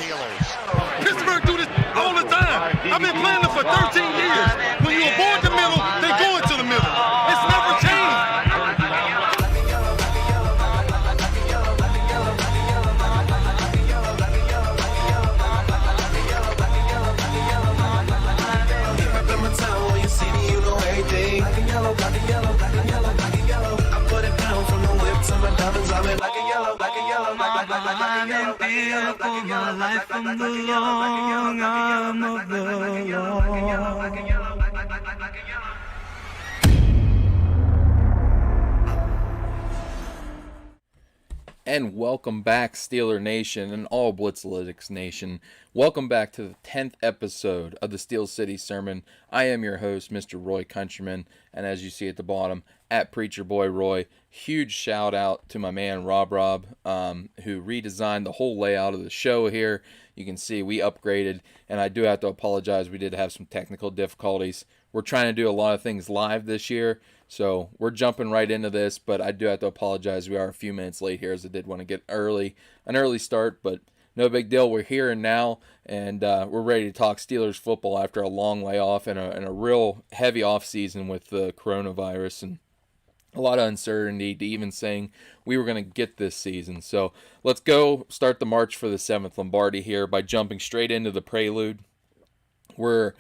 Steelers. Pittsburgh do this all the time. I've been playing them for 13 years. When you avoid the middle, they go into the middle. It's never changed. And welcome back, Steeler Nation and all Blitzlytics Nation. Welcome back to the 10th episode of the Steel City Sermon. I am your host, Mr. Roy Countryman, and as you see at the bottom, at Preacher Boy Roy. Huge shout out to my man Rob, who redesigned the whole layout of the show here. You can see we upgraded, and I do have to apologize. We did have some technical difficulties. We're trying to do a lot of things live this year, so we're jumping right into this, but I do have to apologize. We are a few minutes late here, as I did want to get an early start, but no big deal. We're here and now, and we're ready to talk Steelers football after a long layoff and a real heavy offseason with the coronavirus and a lot of uncertainty to even saying we were going to get this season. So let's go start the march for the 7th Lombardi here by jumping straight into the Prelude. We're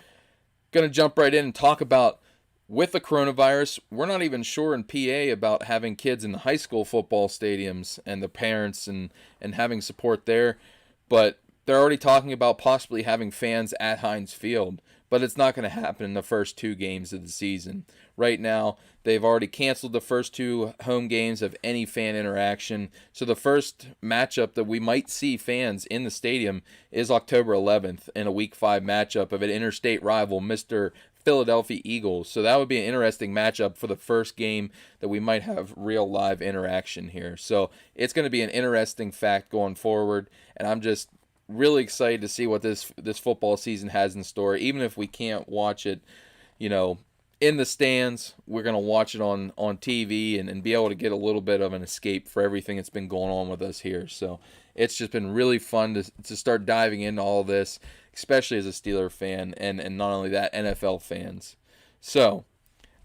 going to jump right in and talk about, with the coronavirus, we're not even sure in PA about having kids in the high school football stadiums and the parents and having support there. But they're already talking about possibly having fans at Heinz Field. But it's not going to happen in the first 2 games of the season. Right now, they've already canceled the first 2 home games of any fan interaction. So the first matchup that we might see fans in the stadium is October 11th in a Week 5 matchup of an interstate rival, Mr. Philadelphia Eagles. So that would be an interesting matchup for the first game that we might have real live interaction here. So it's going to be an interesting fact going forward, and I'm just really excited to see what this football season has in store. Even if we can't watch it, in the stands, we're going to watch it on TV and be able to get a little bit of an escape for everything that's been going on with us here. So it's just been really fun to start diving into all this, especially as a Steeler fan, and not only that, NFL fans. So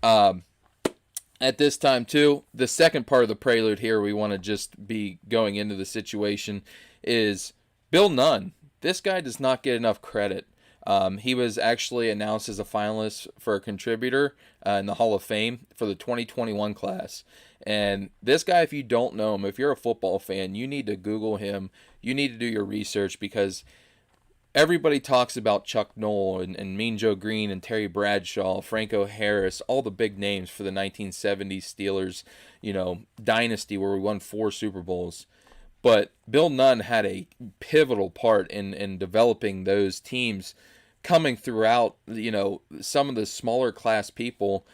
at this time too, the second part of the Prelude here, we want to just be going into the situation is Bill Nunn. This guy does not get enough credit. He was actually announced as a finalist for a contributor in the Hall of Fame for the 2021 class. And this guy, if you don't know him, if you're a football fan, you need to Google him. You need to do your research, because everybody talks about Chuck Noll and Mean Joe Green and Terry Bradshaw, Franco Harris, all the big names for the 1970s Steelers, dynasty where we won 4 Super Bowls. But Bill Nunn had a pivotal part in developing those teams, coming throughout, some of the smaller class people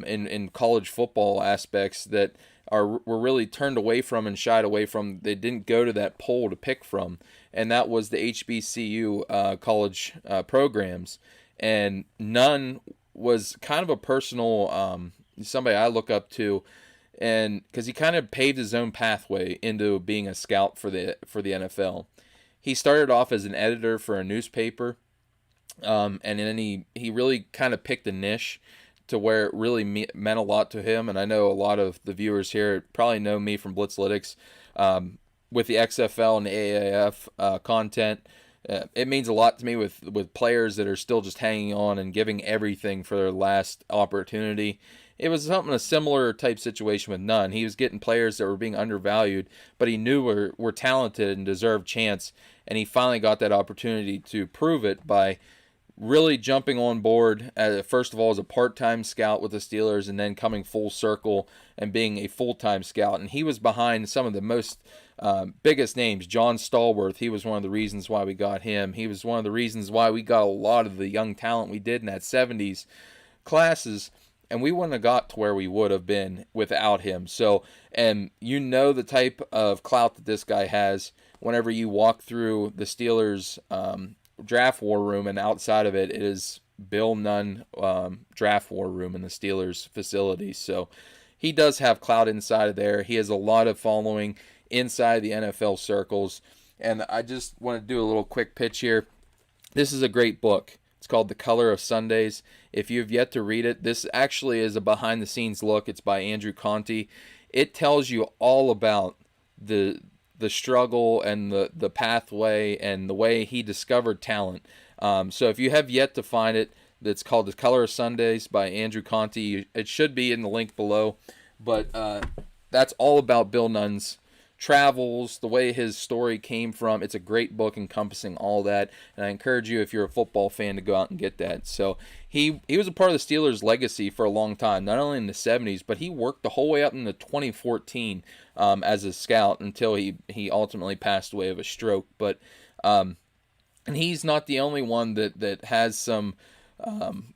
in college football aspects that were really turned away from and shied away from. They didn't go to that poll to pick from, and that was the HBCU college programs. And Nunn was kind of a personal somebody I look up to, and because he kind of paved his own pathway into being a scout for the NFL. He started off as an editor for a newspaper, and then he really kind of picked a niche to where it really meant a lot to him. And I know a lot of the viewers here probably know me from Blitzlytics with the XFL and the AAF content. It means a lot to me with players that are still just hanging on and giving everything for their last opportunity. It was a similar type situation with Nunn. He was getting players that were being undervalued, but he knew were talented and deserved chance, and he finally got that opportunity to prove it by really jumping on board, first of all, as a part-time scout with the Steelers, and then coming full circle and being a full-time scout. And he was behind some of the most biggest names. John Stallworth, he was one of the reasons why we got him. He was one of the reasons why we got a lot of the young talent we did in that 70s classes, and we wouldn't have got to where we would have been without him. So, and the type of clout that this guy has whenever you walk through the Steelers draft war room, and outside of it is Bill Nunn draft war room in the Steelers facility. So he does have clout inside of there. He has a lot of following inside the NFL circles. And I just want to do a little quick pitch here. This is a great book. It's called The Color of Sundays. If you have yet to read it, this actually is a behind-the-scenes look. It's by Andrew Conti. It tells you all about the struggle and the pathway and the way he discovered talent. So if you have yet to find it, it's called The Color of Sundays by Andrew Conti. It should be in the link below. But that's all about Bill Nunn's travels, the way his story came from. It's a great book encompassing all that, and I encourage you, if you're a football fan, to go out and get that. So he was a part of the Steelers' legacy for a long time, not only in the 70s, but he worked the whole way up into 2014 as a scout until he ultimately passed away of a stroke. But and he's not the only one that has some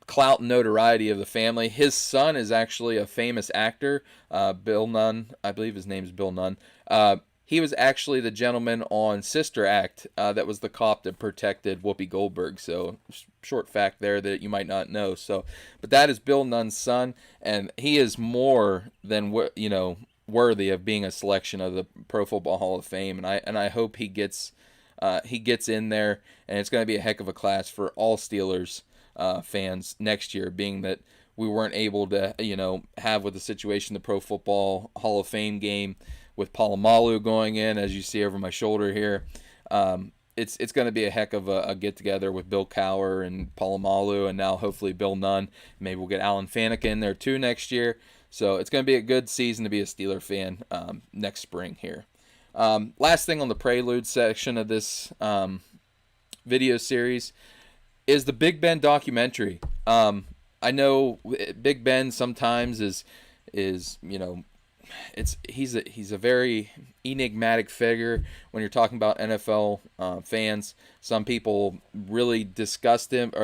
clout and notoriety of the family. His son is actually a famous actor, Bill Nunn. I believe his name is Bill Nunn. He was actually the gentleman on Sister Act that was the cop that protected Whoopi Goldberg. So, short fact there that you might not know. So, but that is Bill Nunn's son, and he is more than worthy of being a selection of the Pro Football Hall of Fame. And I hope he gets in there, and it's going to be a heck of a class for all Steelers fans next year, being that we weren't able to have with the situation the Pro Football Hall of Fame game with Polamalu going in, as you see over my shoulder here. It's going to be a heck of a get together with Bill Cowher and Polamalu, and now hopefully Bill Nunn. Maybe we'll get Alan Faneca in there too next year. So it's going to be a good season to be a Steeler fan next spring here. Last thing on the Prelude section of this video series is the Big Ben documentary. I know Big Ben sometimes is he's a very enigmatic figure when you're talking about NFL fans. Some people really disgusted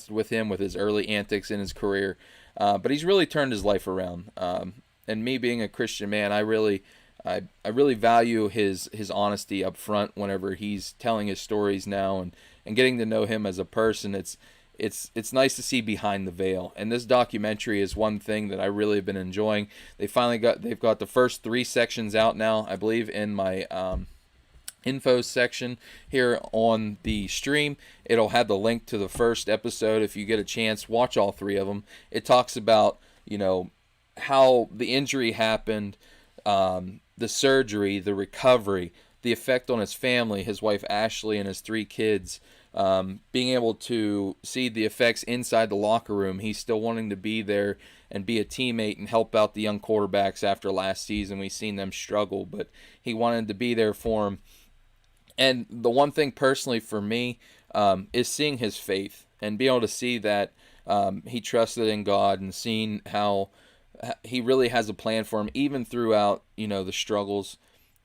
with him with his early antics in his career, but he's really turned his life around. And me being a Christian man, I really value his honesty up front whenever he's telling his stories now, and getting to know him as a person. It's nice to see behind the veil, and this documentary is one thing that I really have been enjoying. They've got the first 3 sections out now, I believe, in my info section here on the stream. It'll have the link to the first episode. If you get a chance, watch all 3 of them. It talks about how the injury happened, the surgery, the recovery, the effect on his family, his wife Ashley and his 3 kids, being able to see the effects inside the locker room. He's still wanting to be there and be a teammate and help out the young quarterbacks after last season. We've seen them struggle, but he wanted to be there for them. And the one thing personally for me is seeing his faith and being able to see that he trusted in God, and seeing how he really has a plan for him even throughout the struggles.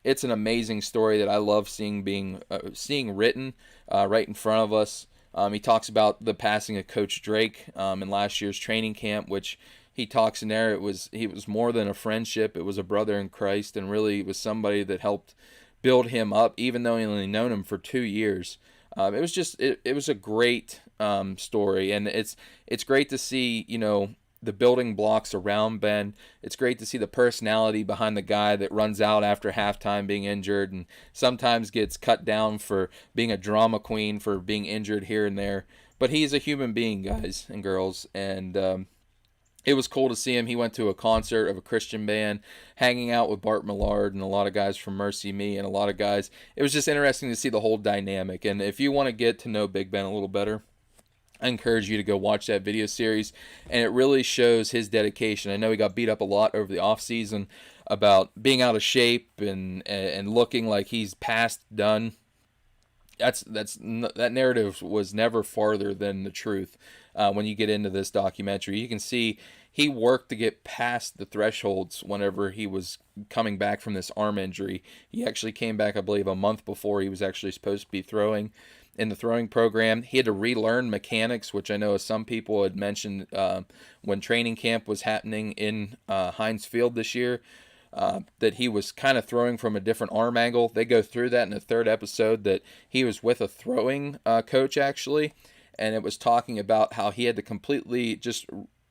It's an amazing story that I love seeing written right in front of us. He talks about the passing of Coach Drake in last year's training camp, which he talks in there. It was more than a friendship. It was a brother in Christ, and really it was somebody that helped build him up, even though he only known him for 2 years. It was a great story, and it's great to see the building blocks around Ben. It's great to see the personality behind the guy that runs out after halftime being injured, and sometimes gets cut down for being a drama queen, for being injured here and there. But he's a human being, guys and girls, and it was cool to see him. He went to a concert of a Christian band, hanging out with Bart Millard and a lot of guys from Mercy Me and a lot of guys. It was just interesting to see the whole dynamic. And if you want to get to know Big Ben a little better, I encourage you to go watch that video series, and it really shows his dedication. I know he got beat up a lot over the offseason about being out of shape and looking like he's past done. That narrative was never farther than the truth. When you get into this documentary, you can see he worked to get past the thresholds whenever he was coming back from this arm injury. He actually came back, I believe, a month before he was actually supposed to be throwing in the throwing program. He had to relearn mechanics, which I know some people had mentioned when training camp was happening in Heinz Field this year, that he was kind of throwing from a different arm angle. They go through that in the 3rd episode, that he was with a throwing coach actually, and it was talking about how he had to completely just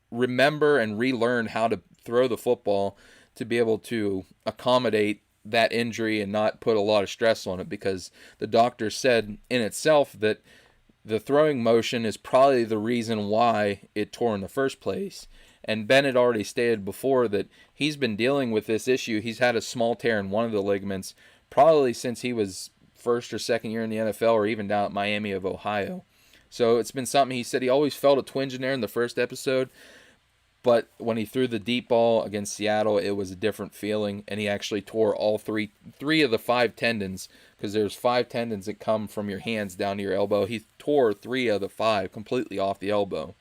remember and relearn how to throw the football to be able to accommodate that injury and not put a lot of stress on it, because the doctor said in itself that the throwing motion is probably the reason why it tore in the first place. And Ben had already stated before that he's been dealing with this issue. He's had a small tear in one of the ligaments probably since he was first or second year in the NFL, or even down at Miami of Ohio. So it's been something. He said he always felt a twinge in there in the first episode, but when he threw the deep ball against Seattle, it was a different feeling, and he actually tore all three of the 5 tendons, because there's 5 tendons that come from your hands down to your elbow. He tore 3 of the 5 completely off the elbow.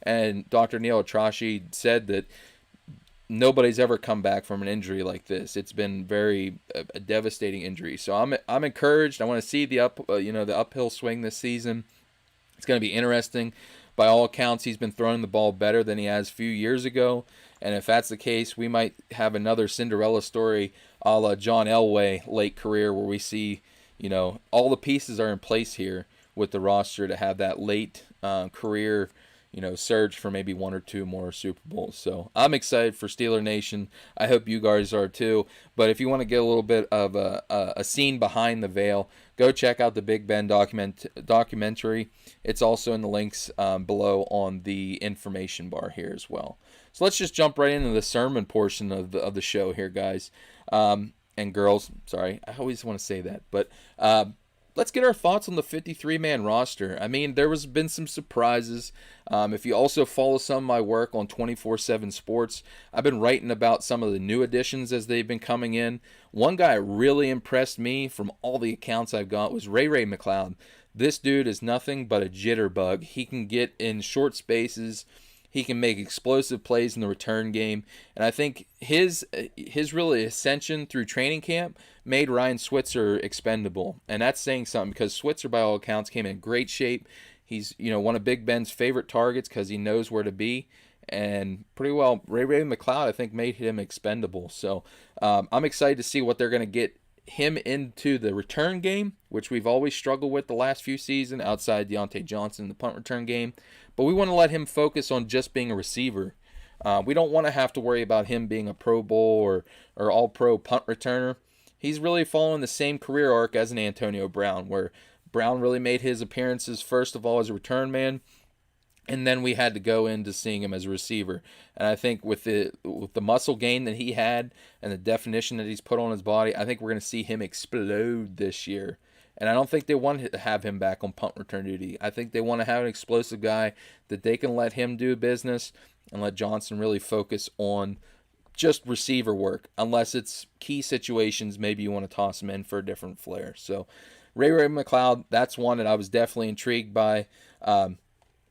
And Dr. Neil Atrashi said that nobody's ever come back from an injury like this. It's been a devastating injury. So I'm encouraged. I want to see the uphill swing this season. It's going to be interesting. By all accounts, he's been throwing the ball better than he has a few years ago. And if that's the case, we might have another Cinderella story a la John Elway late career, where we see, all the pieces are in place here with the roster to have that late career, surge for maybe 1 or 2 more Super Bowls. So I'm excited for Steeler Nation. I hope you guys are too. But if you want to get a little bit of a scene behind the veil, go check out the Big Ben documentary. It's also in the links below on the information bar here as well. So let's just jump right into the sermon portion of the show here, guys. And girls, sorry, I always want to say that. But let's get our thoughts on the 53-man roster. I mean, there has been some surprises. If you also follow some of my work on 24/7 Sports, I've been writing about some of the new additions as they've been coming in. One guy really impressed me from all the accounts I've got was Ray McCloud. This dude is nothing but a jitterbug. He can get in short spaces. He can make explosive plays in the return game. And I think his really ascension through training camp made Ryan Switzer expendable. And that's saying something, because Switzer, by all accounts, came in great shape. He's, one of Big Ben's favorite targets because he knows where to be. And pretty well, Ray McCloud, I think, made him expendable. So I'm excited to see what they're going to get him into the return game, which we've always struggled with the last few seasons outside Deontay Johnson in the punt return game. But we want to let him focus on just being a receiver. We don't want to have to worry about him being a Pro Bowl or all-pro punt returner. He's really following the same career arc as an Antonio Brown, where Brown really made his appearances first of all as a return man, and then we had to go into seeing him as a receiver. And I think with the muscle gain that he had and the definition that he's put on his body, I think we're going to see him explode this year. And I don't think they want to have him back on punt return duty. I think they want to have an explosive guy that they can let him do business and let Johnson really focus on just receiver work. Unless it's key situations, maybe you want to toss him in for a different flair. So Ray McCloud, that's one that I was definitely intrigued by.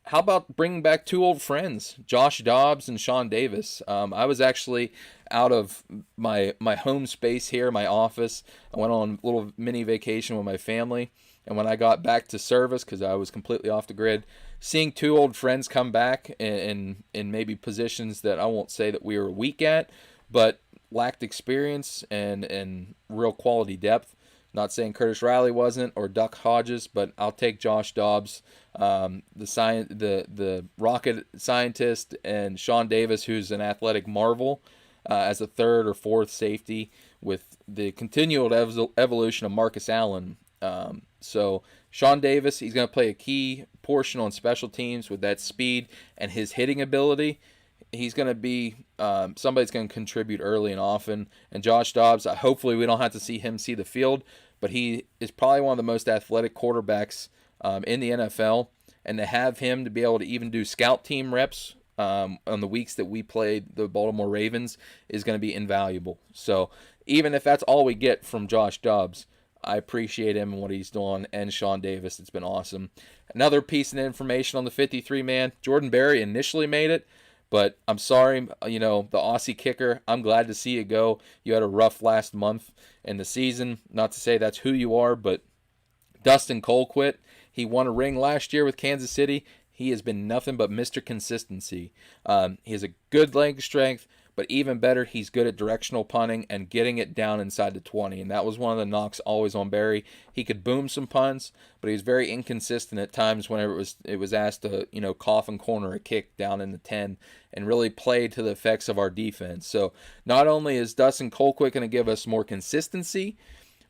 How about bringing back 2 old friends, Josh Dobbs and Sean Davis? I was actually out of my home space here, my office. I went on a little mini vacation with my family. And when I got back to service, because I was completely off the grid, seeing 2 old friends come back in maybe positions that I won't say that we were weak at, but lacked experience and real quality depth. Not saying Curtis Riley wasn't, or Duck Hodges, but I'll take Josh Dobbs, the rocket scientist, and Sean Davis, who's an athletic marvel, as a 3rd or 4th safety, with the continual evolution of Marcus Allen. So Sean Davis, he's going to play a key portion on special teams with that speed and his hitting ability. He's going to be somebody's going to contribute early and often. And Josh Dobbs, hopefully we don't have to see him see the field, but he is probably one of the most athletic quarterbacks in the NFL. And to have him to be able to even do scout team reps on the weeks that we played the Baltimore Ravens is going to be invaluable. So even if that's all we get from Josh Dobbs, I appreciate him and what he's doing, and Sean Davis. It's been awesome. Another piece of information on the 53-man, Jordan Berry initially made it, but I'm sorry, the Aussie kicker, I'm glad to see you go. You had a rough last month in the season. Not to say that's who you are, but Dustin Colquitt, he won a ring last year with Kansas City. He has been nothing but Mr. Consistency. He has a good leg strength, but even better, he's good at directional punting and getting it down inside the 20. And that was one of the knocks always on Barry. He could boom some punts, but he was very inconsistent at times whenever it was asked to, cough and corner a kick down in the 10 and really play to the effects of our defense. So not only is Dustin Colquitt going to give us more consistency,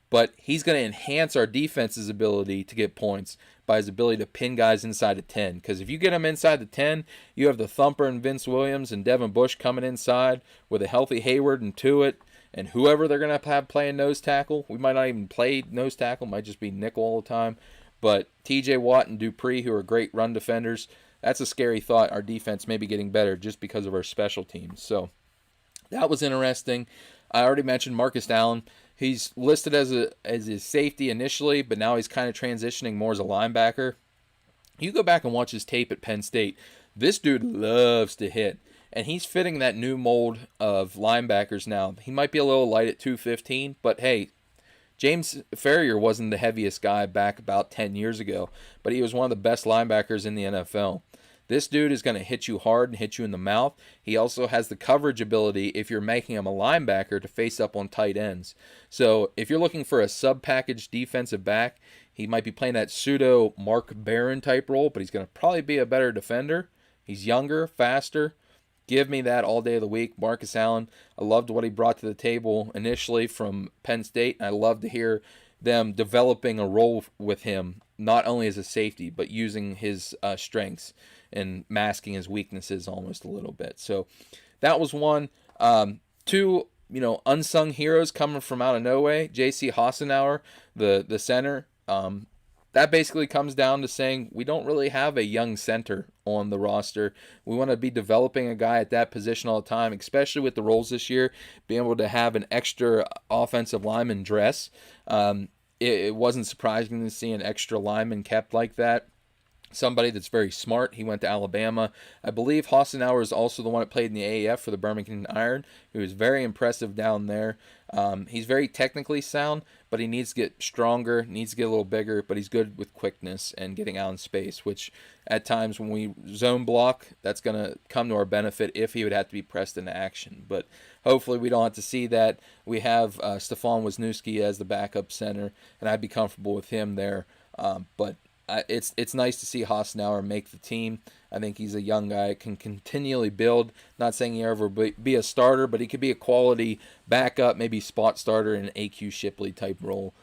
but he's going to enhance our defense's ability to get points by his ability to pin guys inside the 10. Because if you get them inside the 10, you have the Thumper and Vince Williams and Devin Bush coming inside with a healthy Hayward and Tuitt and whoever they're going to have playing nose tackle. We might not even play nose tackle, might just be nickel all the time. But TJ Watt and Dupree, who are great run defenders, that's a scary thought. Our defense may be getting better just because of our special teams. So that was interesting. I already mentioned Marcus Allen. He's listed as a safety initially, but now he's kind of transitioning more as a linebacker. You go back and watch his tape at Penn State. This dude loves to hit, and he's fitting that new mold of linebackers now. He might be a little light at 215, but hey, James Ferrier wasn't the heaviest guy back about 10 years ago, but he was one of the best linebackers in the NFL. This dude is going to hit you hard and hit you in the mouth. He also has the coverage ability, if you're making him a linebacker, to face up on tight ends. So if you're looking for a sub-package defensive back, he might be playing that pseudo Mark Barron type role, but he's going to probably be a better defender. He's younger, faster. Give me that all day of the week. Marcus Allen, I loved what he brought to the table initially from Penn State. I love to hear them developing a role with him, not only as a safety, but using his strengths and masking his weaknesses almost a little bit. So that was one. Two, unsung heroes coming from out of nowhere. J.C. Hassenauer, the center. That basically comes down to saying we don't really have a young center on the roster. We want to be developing a guy at that position all the time, especially with the roles this year, being able to have an extra offensive lineman dress. It wasn't surprising to see an extra lineman kept like that. Somebody that's very smart. He went to Alabama. I believe Hassenauer is also the one that played in the AAF for the Birmingham Iron. He was very impressive down there. He's very technically sound, but he needs to get stronger, needs to get a little bigger, but he's good with quickness and getting out in space, which at times when we zone block, that's going to come to our benefit if he would have to be pressed into action. But hopefully we don't have to see that. We have Stefan Wisniewski as the backup center, and I'd be comfortable with him there. But it's nice to see Hassenauer make the team. I think he's a young guy, can continually build. Not saying he'll ever be a starter, but he could be a quality backup, maybe spot starter in an AQ Shipley type role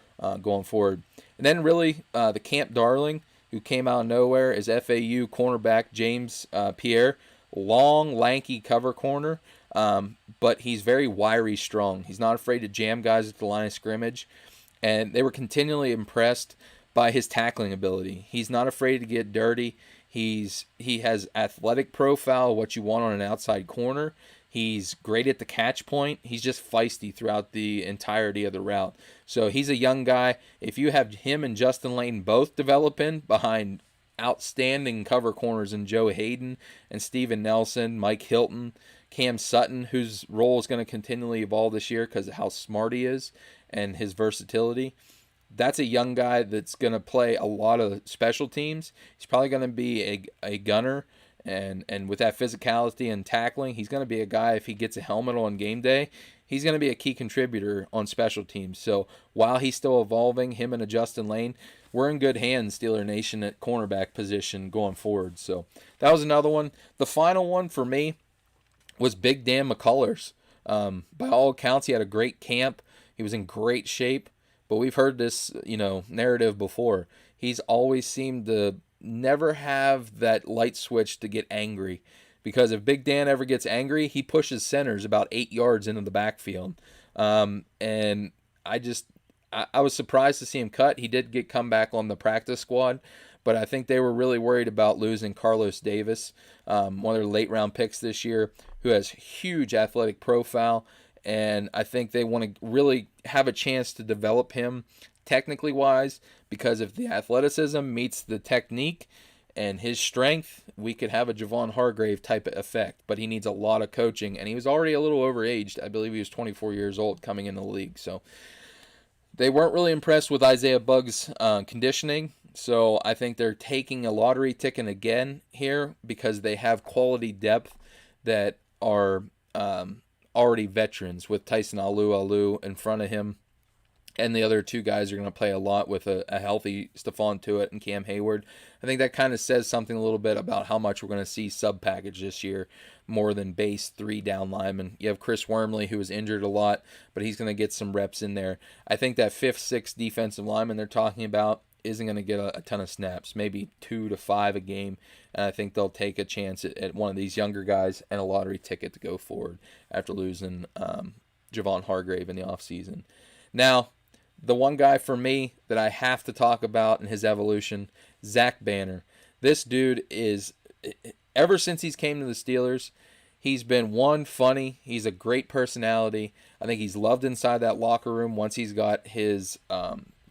going forward. And then really the camp darling who came out of nowhere is FAU cornerback James Pierre. Long, lanky cover corner, but he's very wiry strong. He's not afraid to jam guys at the line of scrimmage. And they were continually impressed by his tackling ability. He's not afraid to get dirty. He has athletic profile, what you want on an outside corner. He's great at the catch point. He's just feisty throughout the entirety of the route. So he's a young guy. If you have him and Justin Layton both developing behind outstanding cover corners in Joe Hayden and Steven Nelson, Mike Hilton, Cam Sutton, whose role is going to continually evolve this year because of how smart he is and his versatility. That's a young guy that's going to play a lot of special teams. He's probably going to be a gunner, and with that physicality and tackling, he's going to be a guy, if he gets a helmet on game day, he's going to be a key contributor on special teams. So while he's still evolving, him and Justin Lane, we're in good hands, Steeler Nation, at cornerback position going forward. So that was another one. The final one for me was Big Dan McCullers. By all accounts, he had a great camp. He was in great shape. But we've heard this, narrative before. He's always seemed to never have that light switch to get angry. Because if Big Dan ever gets angry, he pushes centers about 8 yards into the backfield. And I was surprised to see him cut. He did come back on the practice squad. But I think they were really worried about losing Carlos Davis, one of their late-round picks this year, who has huge athletic profile. And I think they want to really have a chance to develop him technically wise, because if the athleticism meets the technique and his strength, we could have a Javon Hargrave type of effect. But he needs a lot of coaching, and he was already a little overaged. I believe he was 24 years old coming in the league. So they weren't really impressed with Isaiah Bugg's conditioning. So I think they're taking a lottery ticket again here because they have quality depth that are already veterans with Tyson Alu in front of him. And the other two guys are going to play a lot with a healthy Stephon Tuitt and Cam Hayward. I think that kind of says something a little bit about how much we're going to see sub-package this year, more than base 3 down linemen. You have Chris Wormley, who was injured a lot, but he's going to get some reps in there. I think that 5th, 6th defensive lineman they're talking about isn't going to get a ton of snaps, maybe 2 to 5 a game. And I think they'll take a chance at one of these younger guys and a lottery ticket to go forward after losing Javon Hargrave in the offseason. Now, the one guy for me that I have to talk about in his evolution, Zach Banner. This dude is, ever since he's came to the Steelers, he's been funny. He's a great personality. I think he's loved inside that locker room once he's got his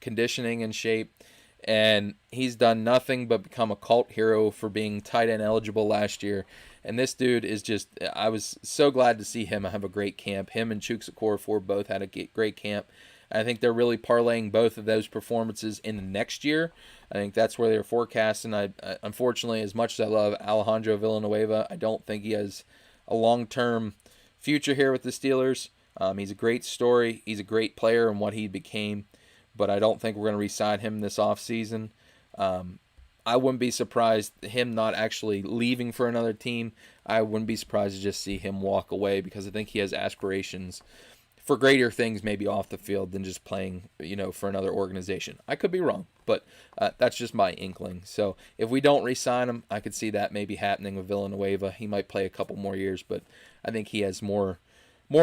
conditioning in shape. And he's done nothing but become a cult hero for being tight end eligible last year. And this dude is just, I was so glad to see him have a great camp. Him and Chuks Okorafor both had a great camp. I think they're really parlaying both of those performances in the next year. I think that's where they're forecasting. I unfortunately, as much as I love Alejandro Villanueva, I don't think he has a long-term future here with the Steelers. He's a great story. He's a great player and what he became, but I don't think we're going to re-sign him this offseason. I wouldn't be surprised him not actually leaving for another team. I wouldn't be surprised to just see him walk away because I think he has aspirations for greater things maybe off the field than just playing, for another organization. I could be wrong, but that's just my inkling. So if we don't re-sign him, I could see that maybe happening with Villanueva. He might play a couple more years, but I think he has more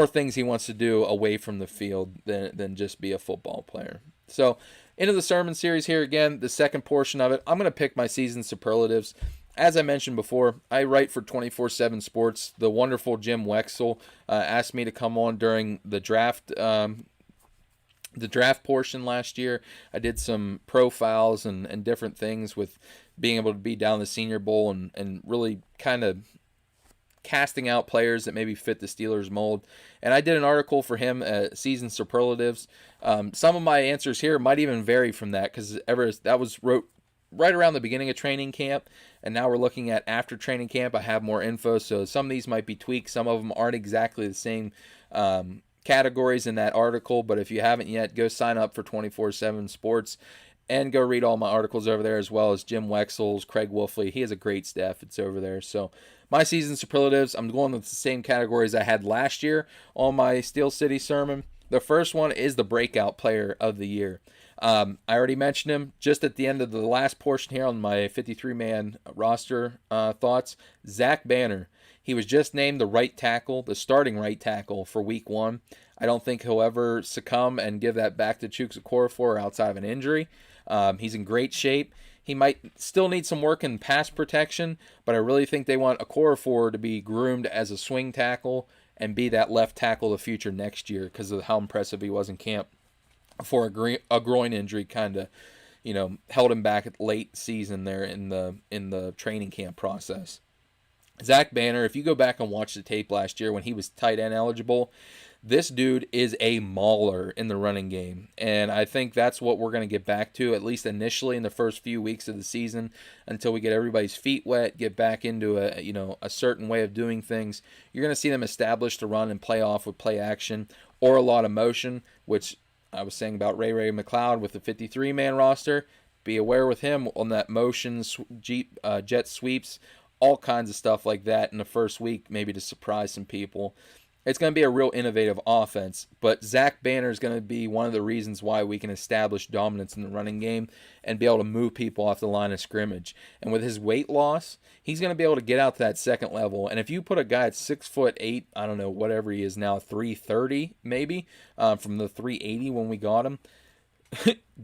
things he wants to do away from the field than just be a football player. So into the sermon series here again, the second portion of it, I'm going to pick my season superlatives. As I mentioned before, I write for 24/7 Sports. The wonderful Jim Wexell asked me to come on during the draft portion last year. I did some profiles and different things with being able to be down the Senior Bowl and really kind of casting out players that maybe fit the Steelers mold. And I did an article for him, Season Superlatives. Some of my answers here might even vary from that because that was wrote right around the beginning of training camp, and now we're looking at after training camp. I have more info, so some of these might be tweaked. Some of them aren't exactly the same categories in that article, but if you haven't yet, go sign up for 24/7 Sports and go read all my articles over there, as well as Jim Wexell's, Craig Wolfley. He has a great staff. It's over there. So my season superlatives, I'm going with the same categories I had last year on my Steel City sermon. The first one is the breakout player of the year. I already mentioned him just at the end of the last portion here on my 53-man roster thoughts. Zach Banner. He was just named the right tackle, the starting right tackle for Week 1. I don't think he'll ever succumb and give that back to Chuks Okorafor outside of an injury. He's in great shape. He might still need some work in pass protection, but I really think they want Okorafor to be groomed as a swing tackle and be that left tackle of the future next year because of how impressive he was in camp. For a groin injury kind of, held him back at late season there in the training camp process. Zach Banner, if you go back and watch the tape last year when he was tight end eligible, this dude is a mauler in the running game. And I think that's what we're going to get back to, at least initially in the first few weeks of the season, until we get everybody's feet wet, get back into a certain way of doing things. You're going to see them establish the run and play off with play action or a lot of motion, which I was saying about Ray McLeod with the 53-man roster. Be aware with him on that motion, jet sweeps, all kinds of stuff like that in the first week, maybe to surprise some people. It's going to be a real innovative offense, but Zach Banner is going to be one of the reasons why we can establish dominance in the running game and be able to move people off the line of scrimmage. And with his weight loss, he's going to be able to get out to that second level. And if you put a guy at 6'8", I don't know, whatever he is now, 330 maybe, from the 380 when we got him,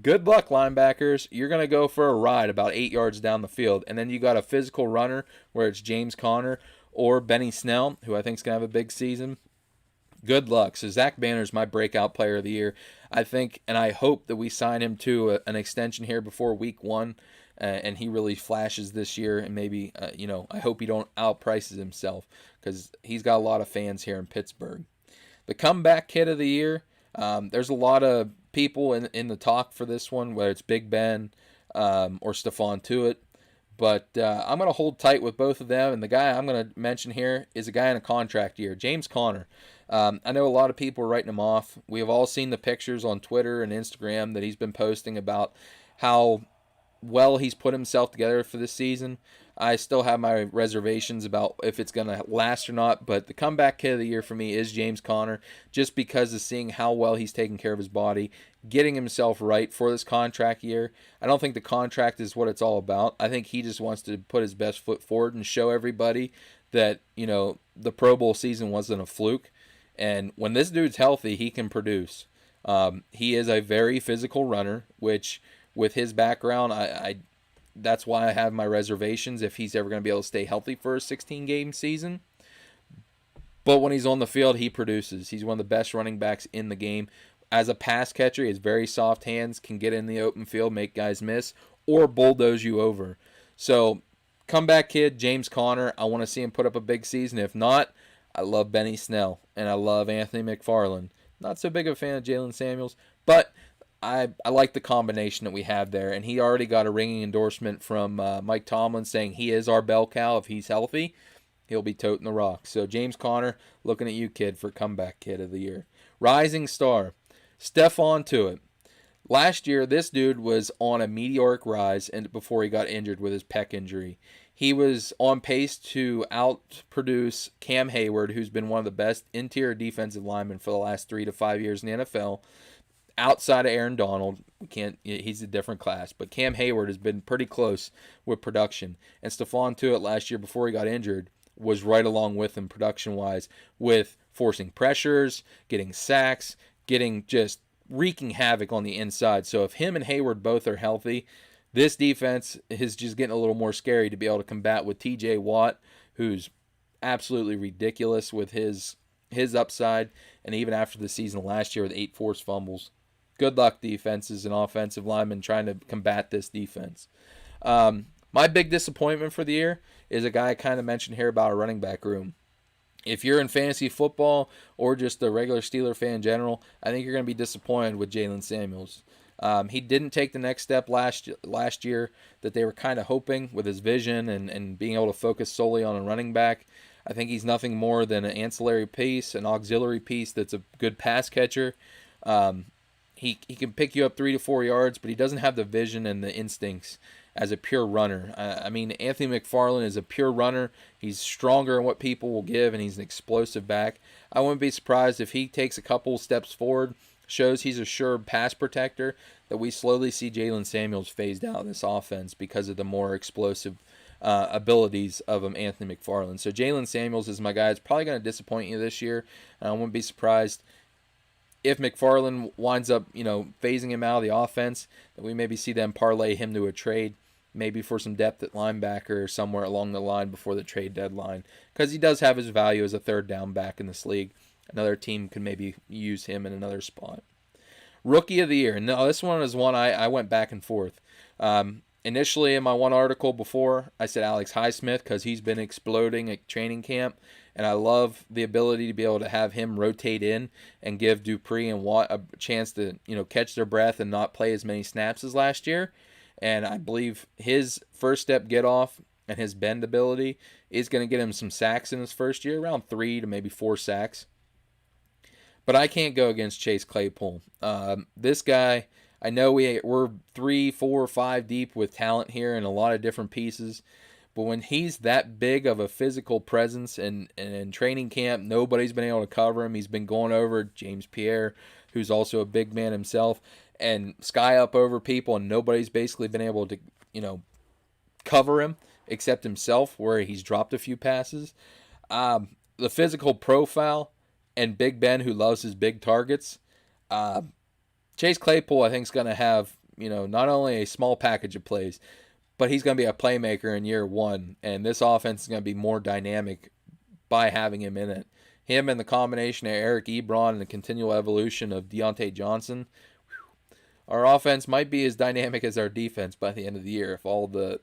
good luck, linebackers. You're going to go for a ride about 8 yards down the field. And then you got a physical runner where it's James Conner or Benny Snell, who I think is going to have a big season. Good luck. So Zach Banner is my breakout player of the year. I think and I hope that we sign him to an extension here before Week 1, and he really flashes this year. And maybe, I hope he don't outprices himself because he's got a lot of fans here in Pittsburgh. The comeback kid of the year, there's a lot of people in the talk for this one, whether it's Big Ben or Stephon Tuitt. But I'm going to hold tight with both of them. And the guy I'm going to mention here is a guy in a contract year, James Conner. I know a lot of people are writing him off. We have all seen the pictures on Twitter and Instagram that he's been posting about how well he's put himself together for this season. I still have my reservations about if it's going to last or not, but the comeback kid of the year for me is James Conner, just because of seeing how well he's taking care of his body, getting himself right for this contract year. I don't think the contract is what it's all about. I think he just wants to put his best foot forward and show everybody that, the Pro Bowl season wasn't a fluke. And when this dude's healthy, he can produce. He is a very physical runner, which with his background, I that's why I have my reservations if he's ever going to be able to stay healthy for a 16-game season. But when he's on the field, he produces. He's one of the best running backs in the game. As a pass catcher, he has very soft hands, can get in the open field, make guys miss, or bulldoze you over. So, comeback kid, James Conner, I want to see him put up a big season. If not, I love Benny Snell, and I love Anthony McFarland. Not so big of a fan of Jalen Samuels, but I like the combination that we have there, and he already got a ringing endorsement from Mike Tomlin saying he is our bell cow. If he's healthy, he'll be toting the rock. So James Conner, looking at you, kid, for comeback kid of the year. Rising star, Stephon Tuitt. Last year, this dude was on a meteoric rise and before he got injured with his pec injury. He was on pace to outproduce Cam Hayward, who's been one of the best interior defensive linemen for the last 3 to 5 years in the NFL. Outside of Aaron Donald, he's a different class, but Cam Hayward has been pretty close with production. And Stephon Tuitt last year, before he got injured, was right along with him production-wise, with forcing pressures, getting sacks, getting just wreaking havoc on the inside. So if him and Hayward both are healthy, this defense is just getting a little more scary to be able to combat with TJ Watt, who's absolutely ridiculous with his upside, and even after the season last year with 8 forced fumbles. Good luck, defenses and offensive linemen, trying to combat this defense. My big disappointment for the year is a guy I kind of mentioned here about a running back room. If you're in fantasy football or just a regular Steeler fan in general, I think you're going to be disappointed with Jalen Samuels. He didn't take the next step last year that they were kind of hoping with his vision and being able to focus solely on a running back. I think he's nothing more than an ancillary piece, an auxiliary piece that's a good pass catcher. He can pick you up 3 to 4 yards, but he doesn't have the vision and the instincts as a pure runner. I mean, Anthony McFarland is a pure runner. He's stronger in what people will give, and he's an explosive back. I wouldn't be surprised if he takes a couple steps forward, shows he's a sure pass protector, that we slowly see Jalen Samuels phased out of this offense because of the more explosive abilities of Anthony McFarland. So Jalen Samuels is my guy. It's probably going to disappoint you this year. I wouldn't be surprised if McFarland winds up, phasing him out of the offense, that we maybe see them parlay him to a trade, maybe for some depth at linebacker or somewhere along the line before the trade deadline, because he does have his value as a third down back in this league. Another team can maybe use him in another spot. Rookie of the year. No, this one is one I went back and forth. Initially in my one article before, I said Alex Highsmith because he's been exploding at training camp, and I love the ability to be able to have him rotate in and give Dupree and Watt a chance to, catch their breath and not play as many snaps as last year. And I believe his first step get off and his bend ability is going to get him some sacks in his first year, around 3 to maybe 4 sacks. But I can't go against Chase Claypool. This guy, I know we're 3, 4, 5 deep with talent here in a lot of different pieces. But when he's that big of a physical presence and in training camp, nobody's been able to cover him. He's been going over James Pierre, who's also a big man himself, and sky up over people, and nobody's basically been able to, cover him except himself, where he's dropped a few passes. The physical profile and Big Ben, who loves his big targets. Chase Claypool, I think, is going to have, not only a small package of plays, but he's going to be a playmaker in year one, and this offense is going to be more dynamic by having him in it. Him and the combination of Eric Ebron and the continual evolution of Deontay Johnson, our offense might be as dynamic as our defense by the end of the year if all the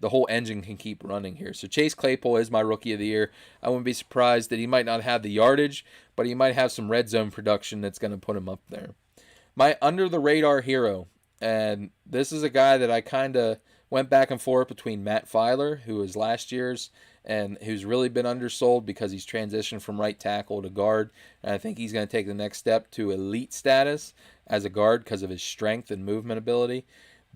whole engine can keep running here. So Chase Claypool is my rookie of the year. I wouldn't be surprised that he might not have the yardage, but he might have some red zone production that's going to put him up there. My under-the-radar hero, and this is a guy that I kind of went back and forth between Matt Filer, who was last year's, and who's really been undersold because he's transitioned from right tackle to guard. And I think he's going to take the next step to elite status as a guard because of his strength and movement ability.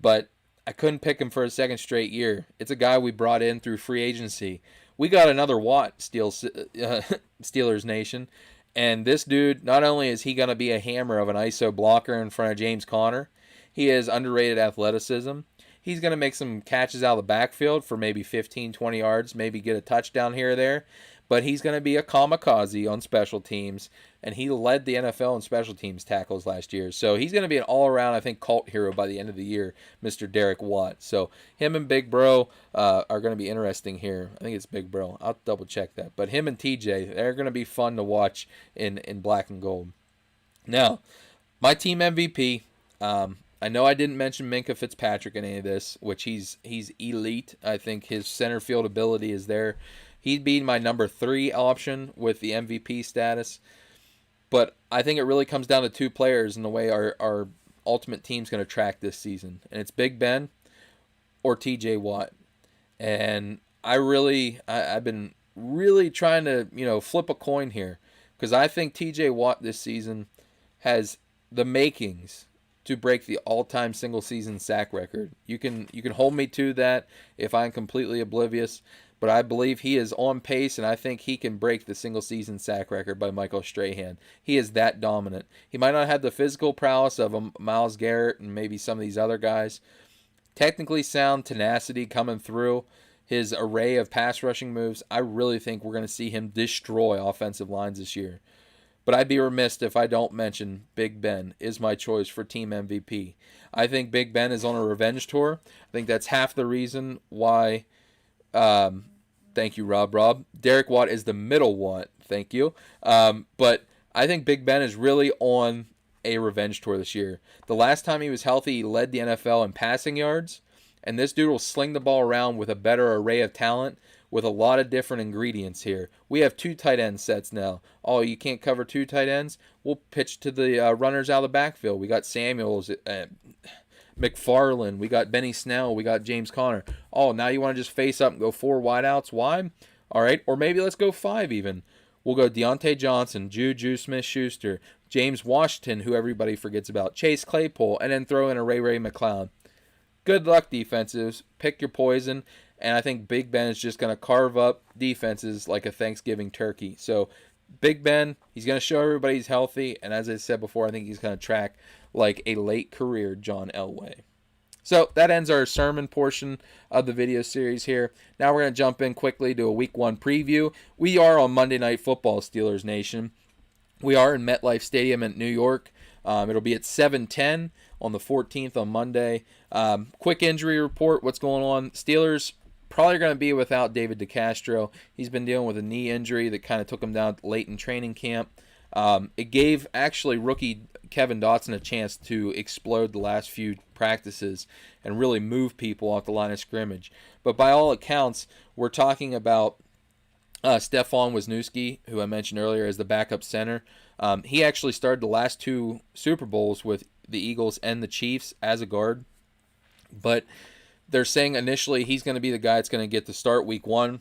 But I couldn't pick him for a second straight year. It's a guy we brought in through free agency. We got another Watt, Steelers Nation. And this dude, not only is he going to be a hammer of an ISO blocker in front of James Conner, he has underrated athleticism. He's going to make some catches out of the backfield for maybe 15, 20 yards, maybe get a touchdown here or there. But he's going to be a kamikaze on special teams, and he led the NFL in special teams tackles last year. So he's going to be an all-around, I think, cult hero by the end of the year, Mr. Derek Watt. So him and Big Bro are going to be interesting here. I think it's Big Bro. I'll double-check that. But him and TJ, they're going to be fun to watch in black and gold. Now, my team MVP, I know I didn't mention Minkah Fitzpatrick in any of this, which he's elite. I think his center field ability is there. He'd be my number 3 option with the MVP status. But I think it really comes down to 2 players in the way our ultimate team's going to track this season. And it's Big Ben or TJ Watt. And I've been really trying to, flip a coin here. Because I think TJ Watt this season has the makings to break the all-time single-season sack record. You can hold me to that if I'm completely oblivious. But I believe he is on pace, and I think he can break the single-season sack record by Michael Strahan. He is that dominant. He might not have the physical prowess of a Myles Garrett and maybe some of these other guys. Technically sound, tenacity coming through, his array of pass rushing moves. I really think we're going to see him destroy offensive lines this year. But I'd be remiss if I don't mention Big Ben is my choice for team MVP. I think Big Ben is on a revenge tour. I think that's half the reason why... thank you, Rob. Derek Watt is the middle Watt. Thank you. But I think Big Ben is really on a revenge tour this year. The last time he was healthy, he led the NFL in passing yards. And this dude will sling the ball around with a better array of talent with a lot of different ingredients here. We have 2 tight end sets now. Oh, you can't cover 2 tight ends? We'll pitch to the runners out of the backfield. We got Samuels, McFarland, we got Benny Snell, we got James Conner. Oh, now you want to just face up and go 4 wideouts? Why? All right, or maybe let's go 5 even. We'll go Deontay Johnson, Juju Smith-Schuster, James Washington, who everybody forgets about, Chase Claypool, and then throw in a Ray McCloud. Good luck, defenses. Pick your poison, and I think Big Ben is just going to carve up defenses like a Thanksgiving turkey. So Big Ben, he's going to show everybody he's healthy, and as I said before, I think he's going to track like a late career John Elway. So that ends our sermon portion of the video series here. Now we're going to jump in quickly to a Week 1 preview. We are on Monday Night Football, Steelers Nation. We are in MetLife Stadium in New York. It'll be at 7:10 on the 14th on Monday. Quick injury report, what's going on. Steelers probably going to be without David DeCastro. He's been dealing with a knee injury that kind of took him down late in training camp. It gave actually rookie Kevin Dotson a chance to explode the last few practices and really move people off the line of scrimmage. But by all accounts, we're talking about Stefan Wisniewski, who I mentioned earlier as the backup center. He actually started the last 2 Super Bowls with the Eagles and the Chiefs as a guard. But they're saying initially he's going to be the guy that's going to get the start Week 1.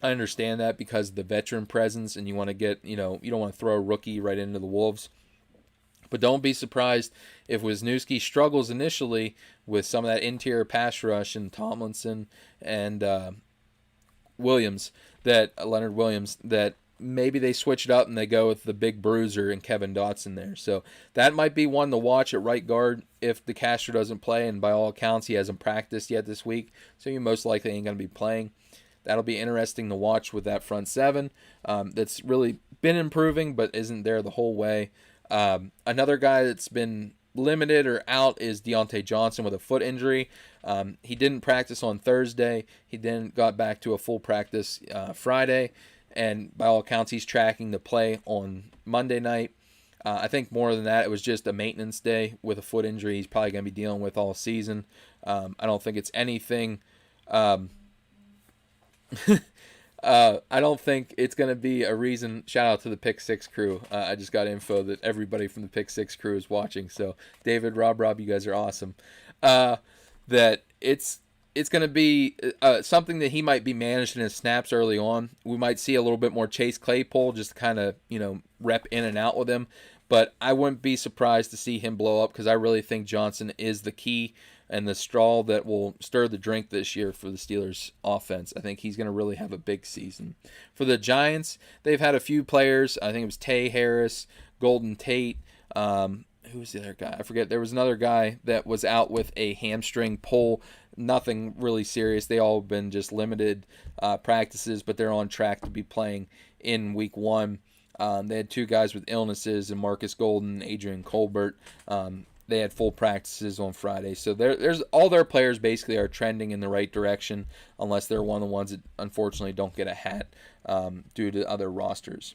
I understand that because of the veteran presence, and you want to get, you don't want to throw a rookie right into the Wolves. But don't be surprised if Wisniewski struggles initially with some of that interior pass rush and Tomlinson and Leonard Williams, that maybe they switch it up and they go with the big bruiser and Kevin Dotson there. So that might be one to watch at right guard if DeCastro doesn't play, and by all accounts he hasn't practiced yet this week, so you most likely ain't going to be playing. That'll be interesting to watch with that front 7 that's really been improving but isn't there the whole way. Another guy that's been limited or out is Deontay Johnson with a foot injury. He didn't practice on Thursday. He then got back to a full practice Friday, and by all accounts he's tracking to play on Monday night. I think more than that, it was just a maintenance day with a foot injury he's probably going to be dealing with all season. I don't think it's anything... I don't think it's going to be a reason. Shout out to the Pick 6 crew. I just got info that everybody from the Pick 6 crew is watching. So David, Rob, you guys are awesome. That it's it's going to be something that he might be managed in his snaps early on. We might see a little bit more Chase Claypool just kind of, rep in and out with him. But I wouldn't be surprised to see him blow up because I really think Johnson is the key and the straw that will stir the drink this year for the Steelers offense. I think he's going to really have a big season. For the Giants, they've had a few players. I think it was Tay Harris, Golden Tate. Who was the other guy? I forget. There was another guy that was out with a hamstring pull. Nothing really serious. They all have been just limited practices, but they're on track to be playing in week 1. They had 2 guys with illnesses, and Marcus Golden, Adrian Colbert. They had full practices on Friday. So there's all their players basically are trending in the right direction, unless they're one of the ones that unfortunately don't get a hat due to other rosters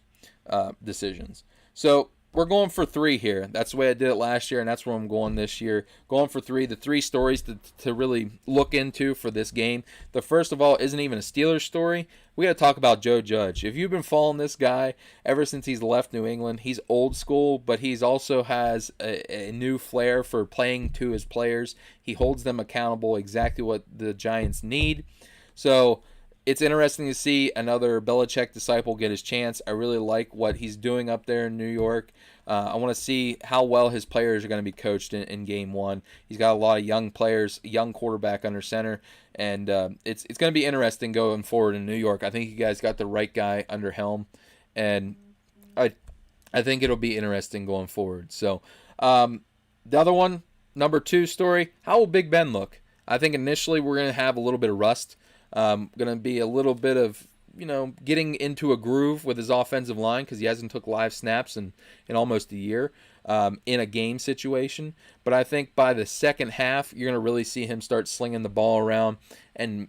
decisions. So we're going for 3 here. That's the way I did it last year, and that's where I'm going this year. Going for 3. The 3 stories to really look into for this game. The first of all isn't even a Steelers story. We got to talk about Joe Judge. If you've been following this guy ever since he's left New England, he's old school, but he's also has a new flair for playing to his players. He holds them accountable, exactly what the Giants need. So it's interesting to see another Belichick disciple get his chance. I really like what he's doing up there in New York. I want to see how well his players are going to be coached in Game 1. He's got a lot of young players, young quarterback under center, and it's going to be interesting going forward in New York. I think you guys got the right guy under helm, and I think it'll be interesting going forward. So the other one, number 2 story, how will Big Ben look? I think initially we're going to have a little bit of rust. Going to be a little bit of, getting into a groove with his offensive line because he hasn't took live snaps in almost a year in a game situation. But I think by the second half, you're going to really see him start slinging the ball around and,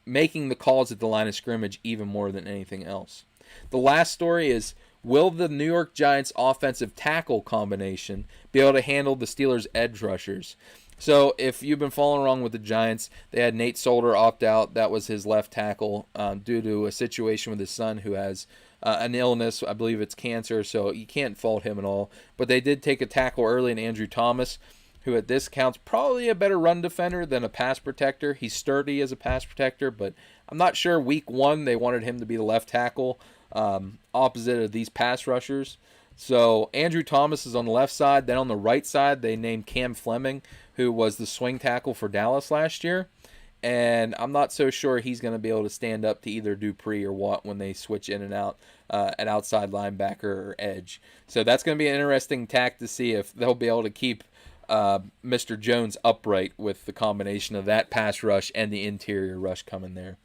making the calls at the line of scrimmage even more than anything else. The last story is, will the New York Giants offensive tackle combination be able to handle the Steelers' edge rushers? So if you've been following along with the Giants, they had Nate Solder opt out. That was his left tackle due to a situation with his son who has an illness. I believe it's cancer, so you can't fault him at all. But they did take a tackle early in Andrew Thomas, who at this counts probably a better run defender than a pass protector. He's sturdy as a pass protector, but I'm not sure week 1 they wanted him to be the left tackle opposite of these pass rushers. So Andrew Thomas is on the left side. Then on the right side, they named Cam Fleming, who was the swing tackle for Dallas last year. And I'm not so sure he's going to be able to stand up to either Dupree or Watt when they switch in and out at outside linebacker or edge. So that's going to be an interesting tack to see if they'll be able to keep Mr. Jones upright with the combination of that pass rush and the interior rush coming there.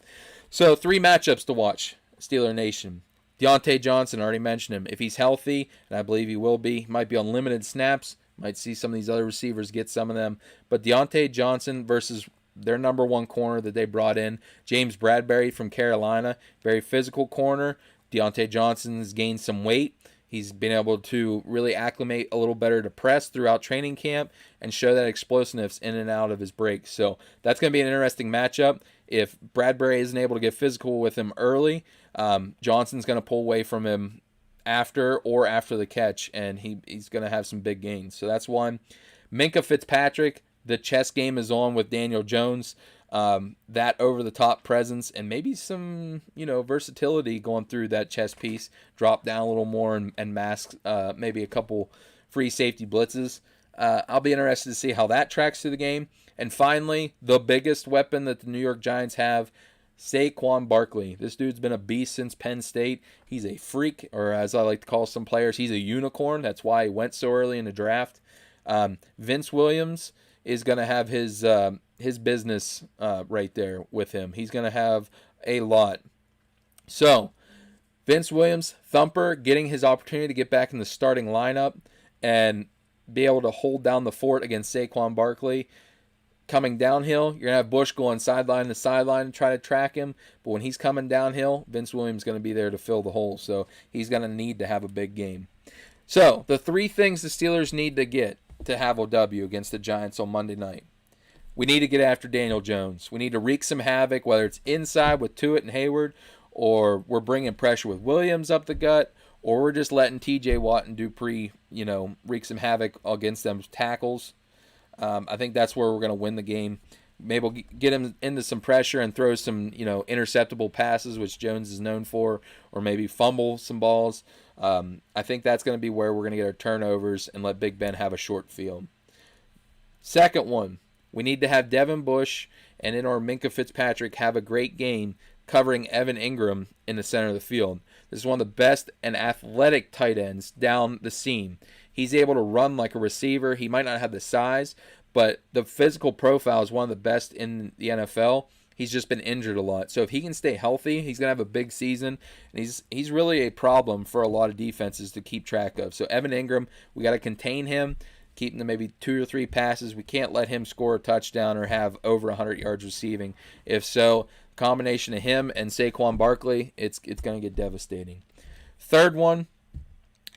So 3 matchups to watch, Steeler Nation. Deontay Johnson, already mentioned him. If he's healthy, and I believe he will be, he might be on limited snaps. Might see some of these other receivers get some of them. But Deontay Johnson versus their number 1 corner that they brought in, James Bradbury from Carolina. Very physical corner. Deontay Johnson's gained some weight. He's been able to really acclimate a little better to press throughout training camp and show that explosiveness in and out of his breaks. So that's going to be an interesting matchup. If Bradbury isn't able to get physical with him early, Johnson's going to pull away from him after the catch, and he's going to have some big gains. So that's one. Minkah Fitzpatrick, the chess game is on with Daniel Jones. That over-the-top presence and maybe some, versatility going through that chess piece. Drop down a little more and mask maybe a couple free safety blitzes. I'll be interested to see how that tracks through the game. And finally, the biggest weapon that the New York Giants have, Saquon Barkley. This dude's been a beast since Penn State. He's a freak, or as I like to call some players, he's a unicorn. That's why he went so early in the draft. Vince Williams is going to have his business right there with him. He's going to have a lot. So, Vince Williams, thumper, getting his opportunity to get back in the starting lineup and be able to hold down the fort against Saquon Barkley. Coming downhill, you're going to have Bush going sideline to sideline to try to track him. But when he's coming downhill, Vince Williams is going to be there to fill the hole. So he's going to need to have a big game. So the 3 things the Steelers need to get to have a W against the Giants on Monday night. We need to get after Daniel Jones. We need to wreak some havoc, whether it's inside with Tuitt and Hayward, or we're bringing pressure with Williams up the gut, or we're just letting TJ Watt and Dupree, wreak some havoc against them tackles. I think that's where we're going to win the game. Maybe we'll get him into some pressure and throw some, interceptable passes, which Jones is known for, or maybe fumble some balls. I think that's going to be where we're going to get our turnovers and let Big Ben have a short field. Second one, we need to have Devin Bush and Minka Fitzpatrick have a great game covering Evan Ingram in the center of the field. This is one of the best and athletic tight ends down the seam. He's able to run like a receiver. He might not have the size, but the physical profile is one of the best in the NFL. He's just been injured a lot. So if he can stay healthy, he's going to have a big season. And he's really a problem for a lot of defenses to keep track of. So Evan Ingram, we got to contain him, keep him to maybe 2 or 3 passes. We can't let him score a touchdown or have over 100 yards receiving. If so, combination of him and Saquon Barkley, it's going to get devastating. Third one,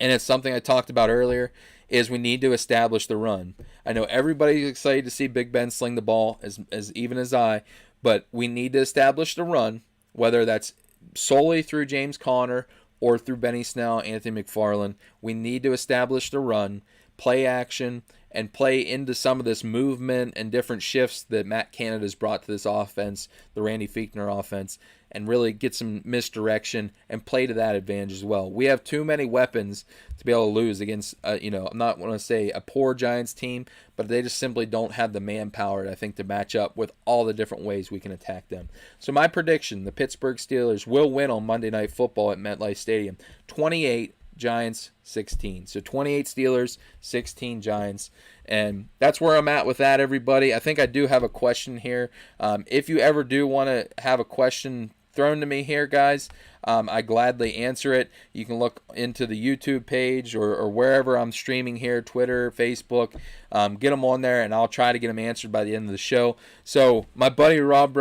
and it's something I talked about earlier, is we need to establish the run. I know everybody's excited to see Big Ben sling the ball, as even as I, but we need to establish the run, whether that's solely through James Conner or through Benny Snell, Anthony McFarland. We need to establish the run, play action, and play into some of this movement and different shifts that Matt Canada's brought to this offense, the Randy Fichtner offense, and really get some misdirection and play to that advantage as well. We have too many weapons to be able to lose against, I'm not going to say a poor Giants team, but they just simply don't have the manpower, I think, to match up with all the different ways we can attack them. So my prediction, the Pittsburgh Steelers will win on Monday Night Football at MetLife Stadium, 28 Giants, 16. So 28 Steelers, 16 Giants. And that's where I'm at with that, everybody. I think I do have a question here. If you ever do want to have a question thrown to me here, guys, I gladly answer it. You can look into the YouTube page or wherever I'm streaming here, Twitter, Facebook. Get them on there, and I'll try to get them answered by the end of the show. So my buddy Rob,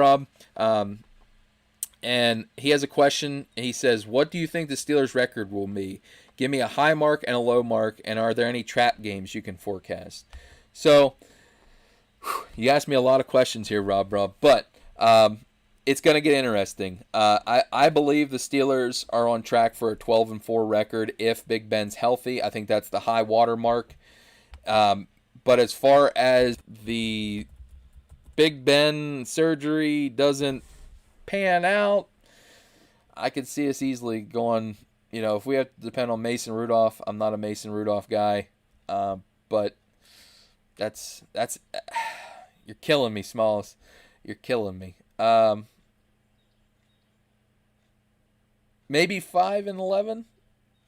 and he has a question. He says, what do you think the Steelers' record will be? Give me a high mark and a low mark, and are there any trap games you can forecast? So, you asked me a lot of questions here, Rob, but it's going to get interesting. I believe the Steelers are on track for a 12-4 record if Big Ben's healthy. I think that's the high water mark. But as far as the Big Ben surgery doesn't pan out, I could see us easily going, if we have to depend on Mason Rudolph. I'm not a Mason Rudolph guy, but that's you're killing me, Smalls. You're killing me. Maybe 5-11,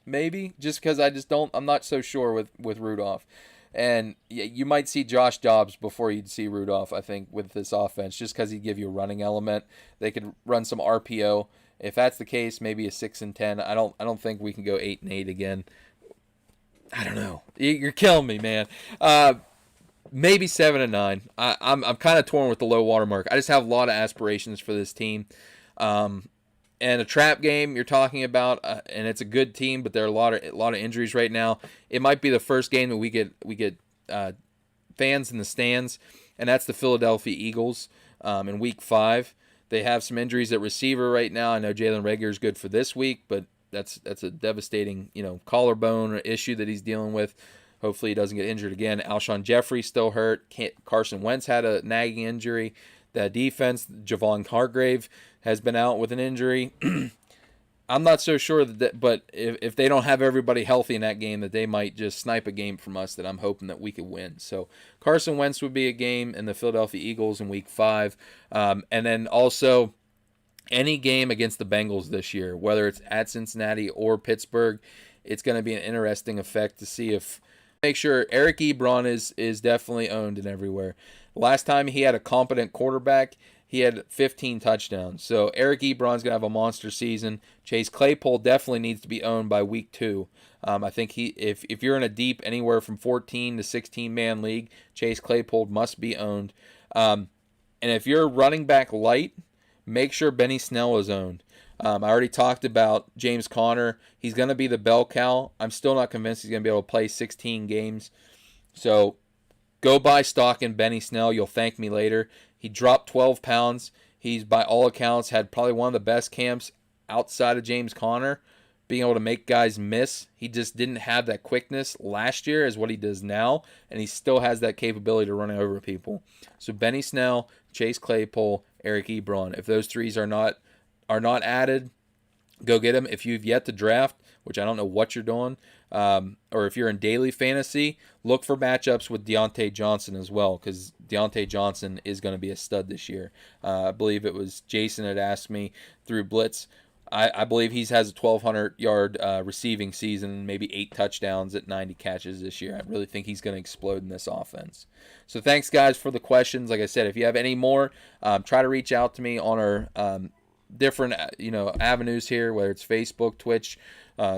maybe, just because I'm not so sure with Rudolph. And you might see Josh Dobbs before you'd see Rudolph, I think, with this offense, just because he'd give you a running element. They could run some RPO. If that's the case, maybe a 6-10. I don't think we can go 8-8 again. I don't know. You're killing me, man. Maybe 7-9. I'm kind of torn with the low water mark. I just have a lot of aspirations for this team. And a trap game you're talking about, and it's a good team, but there are a lot of injuries right now. It might be the first game that we get fans in the stands, and that's the Philadelphia Eagles in Week 5. They have some injuries at receiver right now. I know Jalen Reagor is good for this week, but that's a devastating collarbone issue that he's dealing with. Hopefully he doesn't get injured again. Alshon Jeffrey's still hurt. Carson Wentz had a nagging injury. The defense, Javon Hargrave, has been out with an injury. I'm not so sure but if they don't have everybody healthy in that game, that they might just snipe a game from us that I'm hoping that we could win. So Carson Wentz would be a game, and the Philadelphia Eagles in Week 5. And then also any game against the Bengals this year, whether it's at Cincinnati or Pittsburgh, it's going to be an interesting effect to see if make sure Eric Ebron is definitely owned and everywhere. Last time he had a competent quarterback, he had 15 touchdowns. So Eric Ebron's going to have a monster season. Chase Claypool definitely needs to be owned by Week 2. I think if you're in a deep anywhere from 14 to 16-man league, Chase Claypool must be owned. And if you're running back light, make sure Benny Snell is owned. I already talked about James Conner. He's going to be the bell cow. I'm still not convinced he's going to be able to play 16 games. So go buy stock in Benny Snell. You'll thank me later. He dropped 12 pounds. He's, by all accounts, had probably one of the best camps outside of James Conner. being able to make guys miss. He just didn't have that quickness last year as what he does now, and he still has that capability to run over people. So Benny Snell, Chase Claypool, Eric Ebron. If those threes are not added, go get them. If you've yet to draft, which I don't know what you're doing, or if you're in daily fantasy, look for matchups with Deontay Johnson as well, because Deontay Johnson is going to be a stud this year. I believe it was Jason had asked me through Blitz. I believe he has a 1,200-yard receiving season, maybe 8 touchdowns at 90 catches this year. I really think he's going to explode in this offense. So thanks, guys, for the questions. Like I said, if you have any more, try to reach out to me on our different avenues here, whether it's Facebook, Twitch,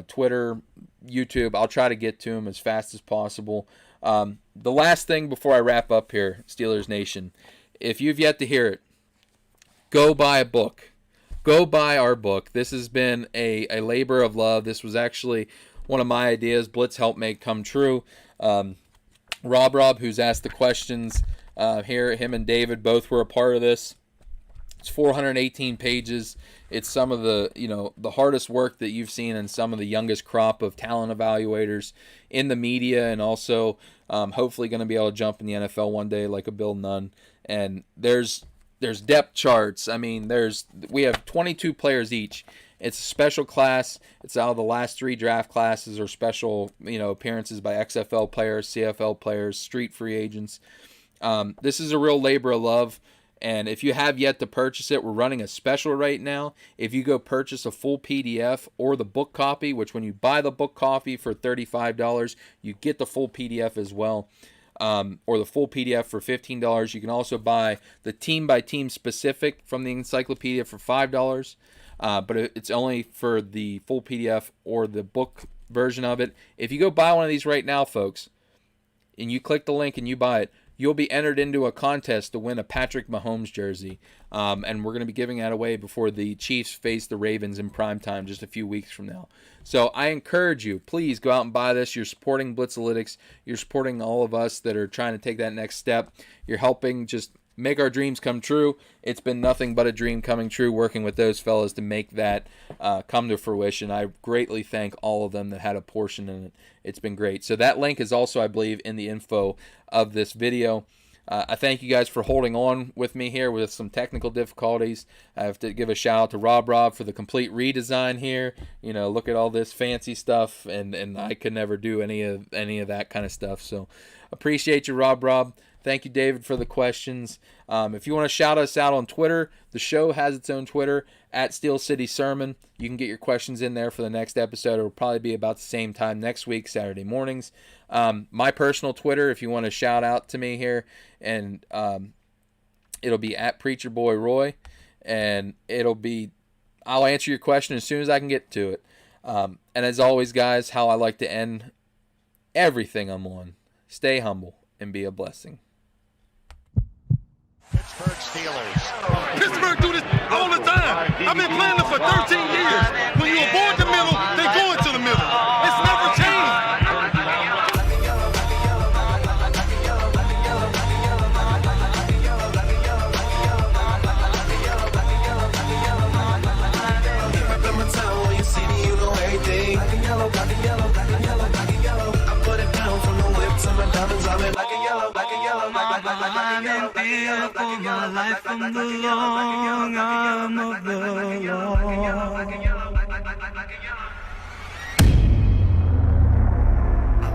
Twitter, YouTube. I'll try to get to them as fast as possible. The last thing before I wrap up here, Steelers Nation, if you've yet to hear it, go buy a book. Go buy our book. This has been a labor of love. This was actually one of my ideas. Blitz helped make come true. Rob, who's asked the questions here, him and David both were a part of this. It's 418 pages. It's some of the the hardest work that you've seen in some of the youngest crop of talent evaluators in the media, and also hopefully going to be able to jump in the NFL one day like a Bill Nunn. And there's depth charts. I mean, we have 22 players each. It's a special class. It's out of the last 3 draft classes or special appearances by XFL players, CFL players, street free agents. This is a real labor of love. And if you have yet to purchase it, we're running a special right now. If you go purchase a full PDF or the book copy, which when you buy the book copy for $35, you get the full PDF as well, or the full PDF for $15. You can also buy the team-by-team specific from the encyclopedia for $5, but it's only for the full PDF or the book version of it. If you go buy one of these right now, folks, and you click the link and you buy it, you'll be entered into a contest to win a Patrick Mahomes jersey. And we're going to be giving that away before the Chiefs face the Ravens in primetime just a few weeks from now. So I encourage you, please go out and buy this. You're supporting Blitzalytics. You're supporting all of us that are trying to take that next step. You're helping just make our dreams come true. It's been nothing but a dream coming true working with those fellas to make that come to fruition. I greatly thank all of them that had a portion in it. It's been great. So that link is also, I believe, in the info of this video. I thank you guys for holding on with me here with some technical difficulties. I have to give a shout out to Rob for the complete redesign here. Look at all this fancy stuff, and I could never do any of that kind of stuff. So appreciate you, Rob. Thank you, David, for the questions. If you want to shout us out on Twitter, the show has its own Twitter, @SteelCitySermon. You can get your questions in there for the next episode. It will probably be about the same time next week, Saturday mornings. My personal Twitter, if you want to shout out to me here, and it'll be @PreacherBoyRoy, and I'll answer your question as soon as I can get to it. And as always, guys, how I like to end everything I'm on: stay humble and be a blessing. Pittsburgh Steelers. Pittsburgh do this all the time. I've been playing them for 13 years. When you avoid the middle, they go into the middle. It's never changed. For my life from the long arm of the law.